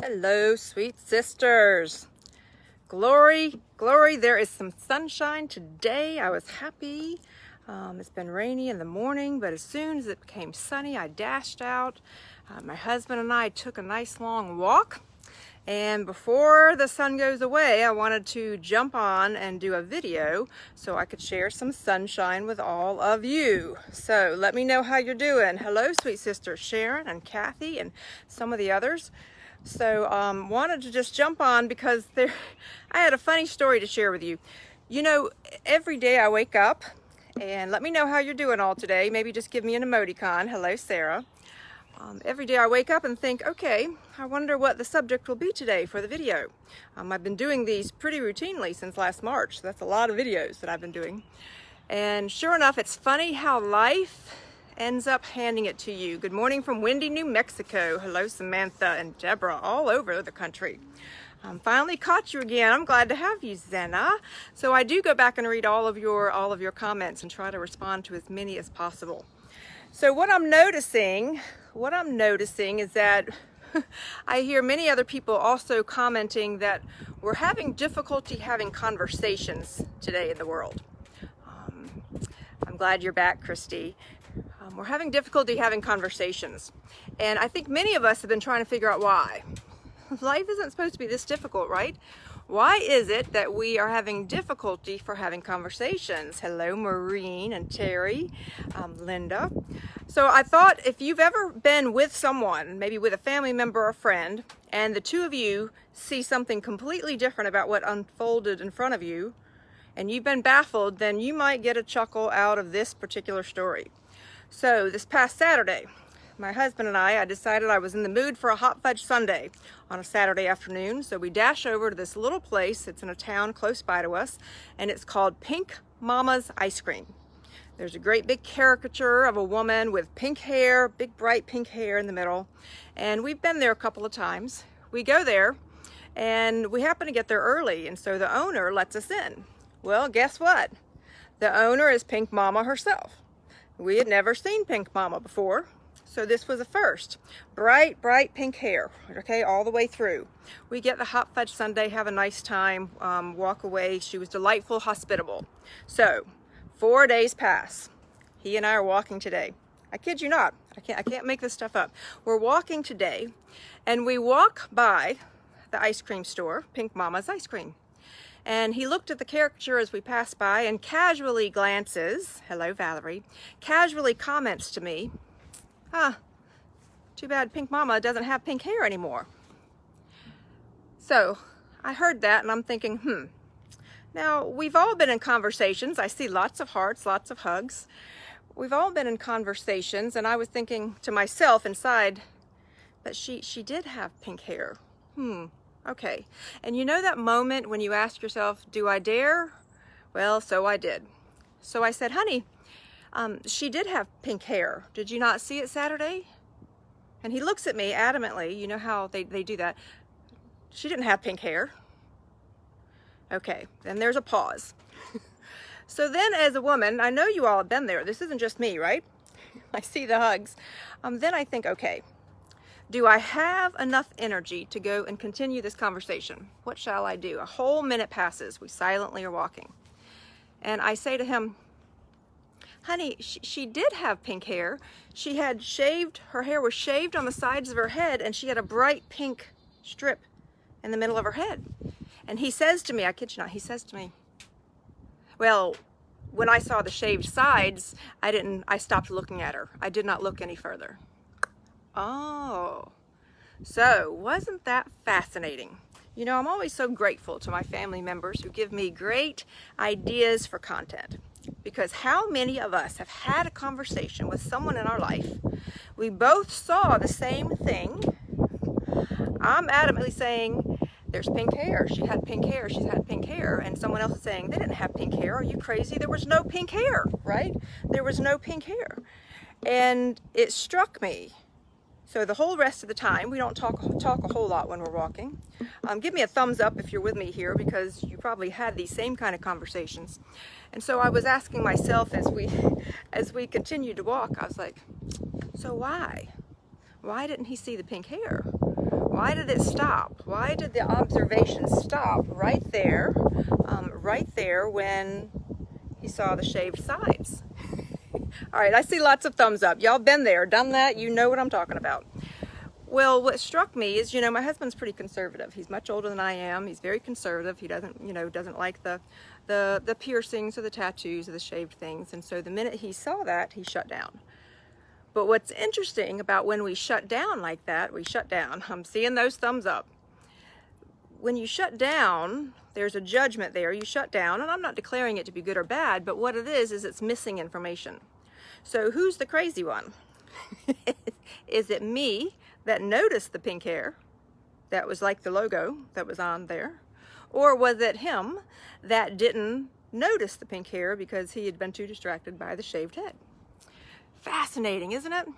Hello, sweet sisters. Glory, glory, there is some sunshine today. I was happy. It's been rainy in the morning, but as soon as it became sunny, I dashed out. My husband and I took a nice long walk. And before the sun goes away, I wanted to jump on and do a video so I could share some sunshine with all of you. So let me know how you're doing. Hello, sweet sisters Sharon and Kathy and some of the others. So wanted to just jump on because I had a funny story to share with you. You know, every day I wake up, and let me know how you're doing all today. Maybe just give me an emoticon. Hello, Sarah. Every day I wake up and think, okay, I wonder what the subject will be today for the video. I've been doing these pretty routinely since last March. So that's a lot of videos that I've been doing. And sure enough, it's funny how life ends up handing it to you. Good morning from windy New Mexico. Hello, Samantha and Deborah all over the country. Finally caught you again. I'm glad to have you, Zena. So I do go back and read all of your comments and try to respond to as many as possible. So what I'm noticing is that I hear many other people also commenting that we're having difficulty having conversations today in the world. I'm glad you're back, Christy. We're having difficulty having conversations. And I think many of us have been trying to figure out why. Life isn't supposed to be this difficult, right? Why is it that we are having difficulty for having conversations? Hello, Maureen and Terry, Linda. So I thought if you've ever been with someone, maybe with a family member or friend, and the two of you see something completely different about what unfolded in front of you, and you've been baffled, then you might get a chuckle out of this particular story. So this past Saturday, my husband and I decided I was in the mood for a hot fudge sundae on a Saturday afternoon. So we dash over to this little place. It's in a town close by to us, and it's called Pink Mama's Ice Cream. There's a great big caricature of a woman with pink hair, big bright pink hair in the middle. And we've been there a couple of times. We go there and we happen to get there early, and so the owner lets us in. Well, guess what? The owner is Pink Mama herself. We had never seen Pink Mama before, so this was a first. Bright, bright pink hair, okay, all the way through. We get the hot fudge sundae, have a nice time, walk away. She was delightful, hospitable. So 4 days pass. He and I are walking today. I kid you not. I can't make this stuff up. We're walking today, and we walk by the ice cream store, Pink Mama's Ice Cream. And he looked at the caricature as we passed by and casually glances, hello Valerie, casually comments to me, too bad Pink Mama doesn't have pink hair anymore. So I heard that and I'm thinking, Now we've all been in conversations. I see lots of hearts, lots of hugs. We've all been in conversations, and I was thinking to myself inside, but she did have pink hair. Okay. And you know that moment when you ask yourself, do I dare? Well, so I did. So I said, honey, she did have pink hair. Did you not see it Saturday? And he looks at me adamantly. You know how they do that. She didn't have pink hair. Okay, then there's a pause. So then as a woman, I know you all have been there. This isn't just me, right? I see the hugs. Then I think, okay, do I have enough energy to go and continue this conversation? What shall I do? A whole minute passes. We silently are walking. And I say to him, honey, she did have pink hair. She had shaved, her hair was shaved on the sides of her head, and she had a bright pink strip in the middle of her head. And he says to me, I kid you not, he says to me, well, when I saw the shaved sides, I stopped looking at her. I did not look any further. Oh, so wasn't that fascinating? You know, I'm always so grateful to my family members who give me great ideas for content, because how many of us have had a conversation with someone in our life? We both saw the same thing. I'm adamantly saying, there's pink hair. She had pink hair. She's had pink hair. And someone else is saying, they didn't have pink hair. Are you crazy? There was no pink hair, right? There was no pink hair. And it struck me. So the whole rest of the time, we don't talk a whole lot when we're walking. Give me a thumbs up if you're with me here, because you probably had these same kind of conversations. And so I was asking myself as we continued to walk, I was like, so why? Why didn't he see the pink hair? Why did it stop? Why did the observation stop right there when he saw the shaved sides? All right, I see lots of thumbs up. Y'all been there, done that, you know what I'm talking about. Well, what struck me is, my husband's pretty conservative. He's much older than I am. He's very conservative. He doesn't like the piercings or the tattoos or the shaved things. And so the minute he saw that, he shut down. But what's interesting about when we shut down like that, we shut down. I'm seeing those thumbs up. When you shut down, there's a judgment there. You shut down, and I'm not declaring it to be good or bad, but what it is it's missing information. So who's the crazy one? Is it me that noticed the pink hair that was like the logo that was on there? Or was it him that didn't notice the pink hair because he had been too distracted by the shaved head? Fascinating, isn't it?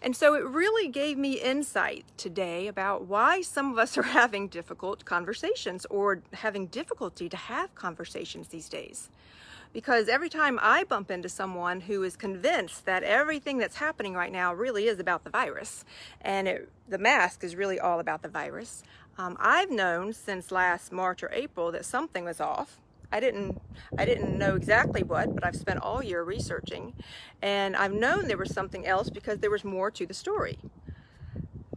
And so it really gave me insight today about why some of us are having difficult conversations or having difficulty to have conversations these days. Because every time I bump into someone who is convinced that everything that's happening right now really is about the virus, and the mask is really all about the virus, I've known since last March or April that something was off. I didn't know exactly what, but I've spent all year researching, and I've known there was something else because there was more to the story.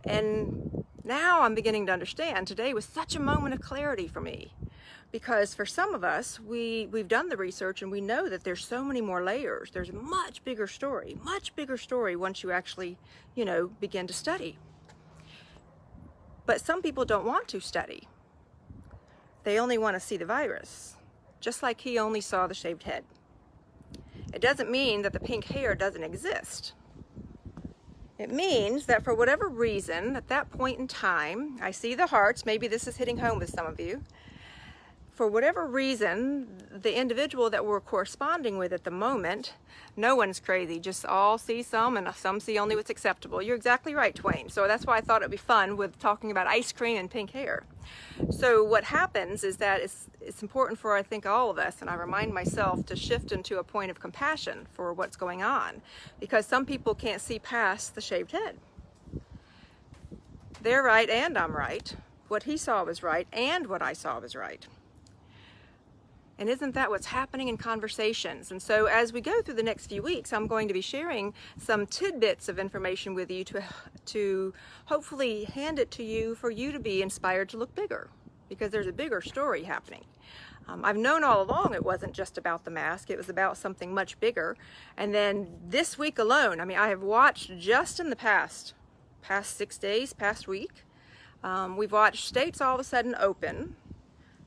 And now I'm beginning to understand. Today was such a moment of clarity for me. Because for some of us, we've done the research and we know that there's so many more layers. There's a much bigger story once you actually, begin to study. But some people don't want to study. They only want to see the virus, just like he only saw the shaved head. It doesn't mean that the pink hair doesn't exist. It means that for whatever reason, at that point in time, I see the hearts, maybe this is hitting home with some of you. For whatever reason, the individual that we're corresponding with at the moment, no one's crazy, just all see some and some see only what's acceptable. You're exactly right, Twain. So that's why I thought it'd be fun with talking about ice cream and pink hair. So what happens is that it's important for, I think, all of us, and I remind myself to shift into a point of compassion for what's going on, because some people can't see past the shaved head. They're right and I'm right. What he saw was right and what I saw was right. And isn't that what's happening in conversations? And so as we go through the next few weeks, I'm going to be sharing some tidbits of information with you to hopefully hand it to you for you to be inspired to look bigger, because there's a bigger story happening. I've known all along it wasn't just about the mask, it was about something much bigger. And then this week alone, I have watched just in the past 6 days, past week, we've watched states all of a sudden open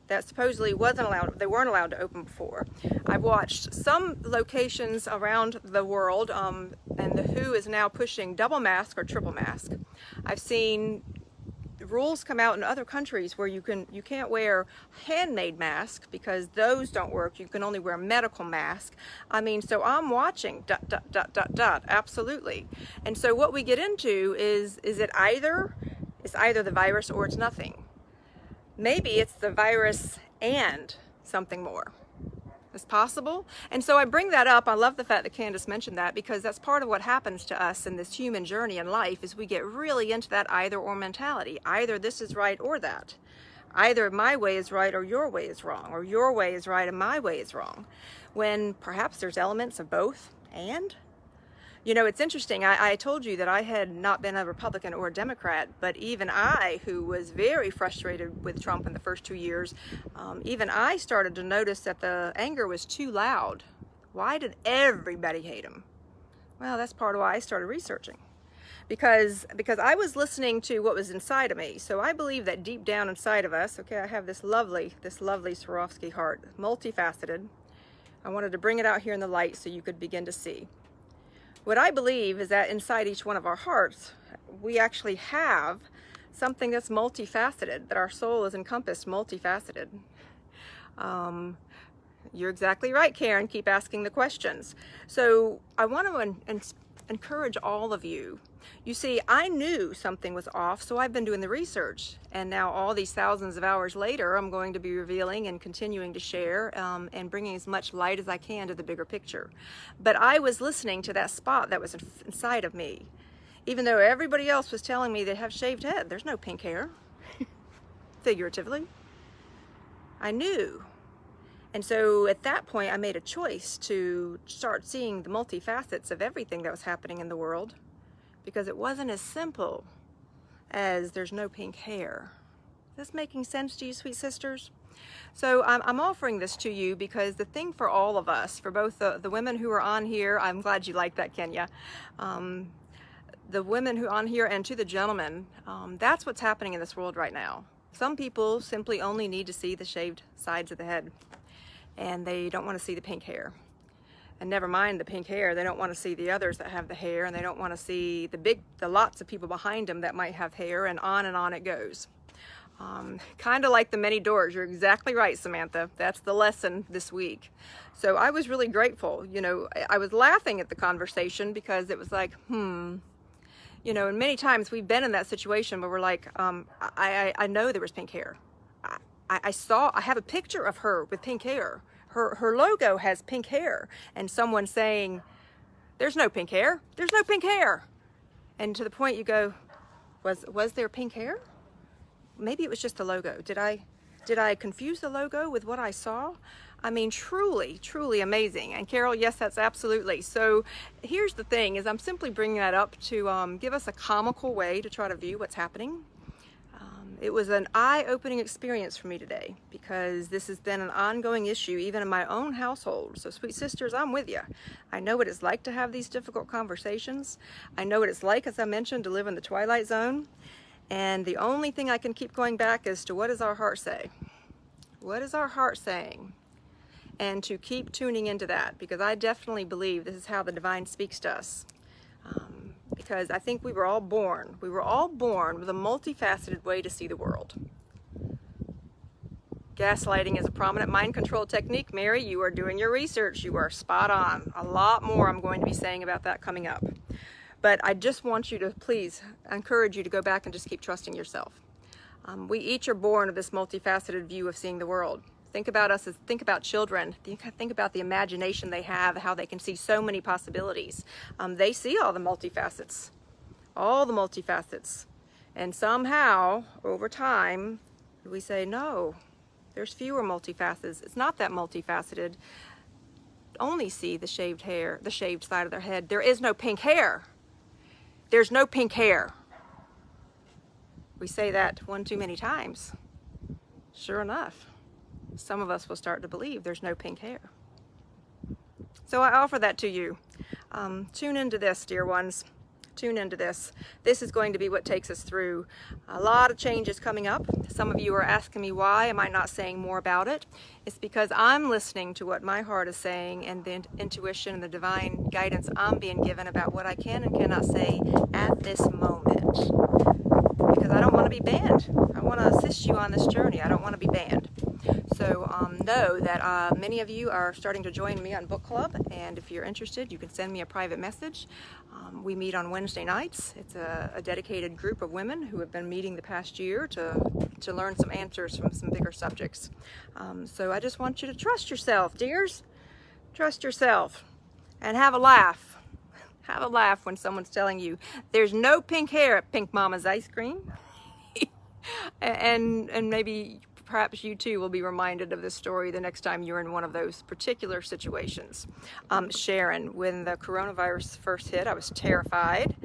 that supposedly they weren't allowed to open before. I've watched some locations around the world, and the WHO is now pushing double mask or triple mask. I've seen rules come out in other countries where you can't wear handmade masks because those don't work. You can only wear medical mask. So I'm watching ... absolutely. And so what we get into is either the virus or it's nothing. Maybe it's the virus and something more. It's possible. And so I bring that up. I love the fact that Candace mentioned that, because that's part of what happens to us in this human journey in life is we get really into that either or mentality. Either this is right or that. Either my way is right or your way is wrong, or your way is right and my way is wrong. When perhaps there's elements of both and. It's interesting. I told you that I had not been a Republican or a Democrat, but even I, who was very frustrated with Trump in the first 2 years, even I started to notice that the anger was too loud. Why did everybody hate him? Well, that's part of why I started researching. Because I was listening to what was inside of me. So I believe that deep down inside of us, I have this lovely Swarovski heart, multifaceted. I wanted to bring it out here in the light so you could begin to see. What I believe is that inside each one of our hearts, we actually have something that's multifaceted, that our soul is encompassed multifaceted. You're exactly right, Karen. Keep asking the questions. So I want to encourage all of you. You see, I knew something was off, so I've been doing the research. And now all these thousands of hours later, I'm going to be revealing and continuing to share and bringing as much light as I can to the bigger picture. But I was listening to that spot that was inside of me. Even though everybody else was telling me they have shaved head, there's no pink hair, figuratively. I knew. And so at that point, I made a choice to start seeing the multifacets of everything that was happening in the world, because it wasn't as simple as there's no pink hair. Is this making sense to you, sweet sisters? So I'm offering this to you because the thing for all of us, for both the women who are on here, I'm glad you like that, Kenya, the women who are on here, and to the gentlemen, that's what's happening in this world right now. Some people simply only need to see the shaved sides of the head, and they don't want to see the pink hair. And never mind the pink hair, they don't want to see the others that have the hair, and they don't want to see the lots of people behind them that might have hair, and on it goes. Kind of like the many doors. You're exactly right, Samantha. That's the lesson this week. So I was really grateful. You know, I was laughing at the conversation because it was like, you know, and many times we've been in that situation where we're like, I know there was pink hair. I have a picture of her with pink hair. Her logo has pink hair, and someone saying, there's no pink hair. There's no pink hair. And to the point you go, was there pink hair? Maybe it was just the logo. Did I confuse the logo with what I saw? I mean, truly, truly amazing. And Carol, yes, that's absolutely. So here's the thing, is I'm simply bringing that up to give us a comical way to try to view what's happening. It was an eye-opening experience for me today, because this has been an ongoing issue even in my own household. So sweet sisters, I'm with you. I know what it's like to have these difficult conversations. I know what it's like, as I mentioned, to live in the twilight zone. And the only thing I can keep going back is to, what does our heart say? What is our heart saying? And to keep tuning into that, because I definitely believe this is how the divine speaks to us. Because I think we were all born with a multifaceted way to see the world. Gaslighting is a prominent mind control technique. Mary, you are doing your research. You are spot on. A lot more I'm going to be saying about that coming up. But I just want you to, please, encourage you to go back and just keep trusting yourself. We each are born of this multifaceted view of seeing the world. Think about us as, think about children. Think about the imagination they have, how they can see so many possibilities. They see all the multifacets. And somehow, over time, we say, no, there's fewer multifacets. It's not that multifaceted. Only see the shaved hair, the shaved side of their head. There is no pink hair. There's no pink hair. We say that one too many times. Sure enough, some of us will start to believe there's no pink hair. So I offer that to you. Tune into this, dear ones. Tune into this. This is going to be what takes us through a lot of changes coming up. Some of you are asking me, why am I not saying more about it? It's because I'm listening to what my heart is saying, and the intuition and the divine guidance I'm being given about what I can and cannot say at this moment. Because I don't want to be banned. I want to assist you on this journey. I don't want to be banned. So know that many of you are starting to join me on book club, and if you're interested, you can send me a private message. We meet on Wednesday nights. It's a dedicated group of women who have been meeting the past year to learn some answers from some bigger subjects. So I just want you to trust yourself, dears. Trust yourself and have a laugh. Have a laugh when someone's telling you there's no pink hair at Pink Mama's Ice Cream. and maybe perhaps you too will be reminded of this story the next time you're in one of those particular situations. Sharon, when the coronavirus first hit, I was terrified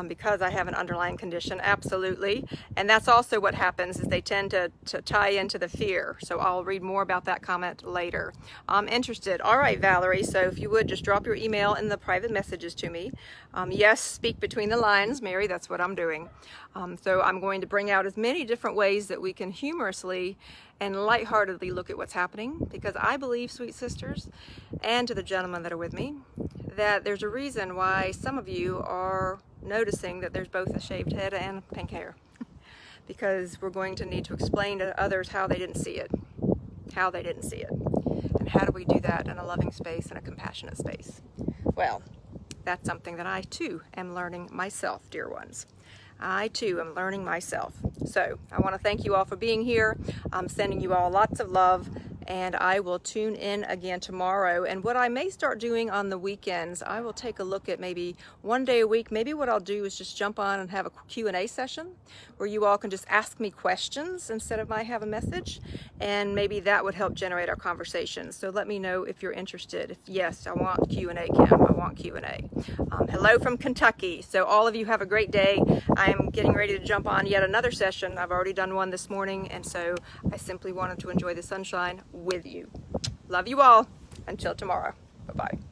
because I have an underlying condition, absolutely. And that's also what happens, is they tend to tie into the fear. So I'll read more about that comment later. I'm interested. All right, Valerie, so if you would just drop your email in the private messages to me. Yes, speak between the lines, Mary, that's what I'm doing. So I'm going to bring out as many different ways that we can humorously and lightheartedly look at what's happening, because I believe, sweet sisters, and to the gentlemen that are with me, that there's a reason why some of you are noticing that there's both a shaved head and pink hair. Because we're going to need to explain to others how they didn't see it. How they didn't see it. And how do we do that in a loving space and a compassionate space? Well, that's something that I too am learning myself, dear ones. I too am learning myself. So I want to thank you all for being here. I'm sending you all lots of love. and I will tune in again tomorrow. And what I may start doing on the weekends, I will take a look at maybe one day a week. Maybe what I'll do is just jump on and have a Q&A session where you all can just ask me questions instead of I have a message, and maybe that would help generate our conversation. So let me know if you're interested. If yes, I want Q&A, Kim, I want Q&A. Hello from Kentucky. So all of you have a great day. I'm getting ready to jump on yet another session. I've already done one this morning, and so I simply wanted to enjoy the sunshine with you. Love you all. Until tomorrow. Bye-bye.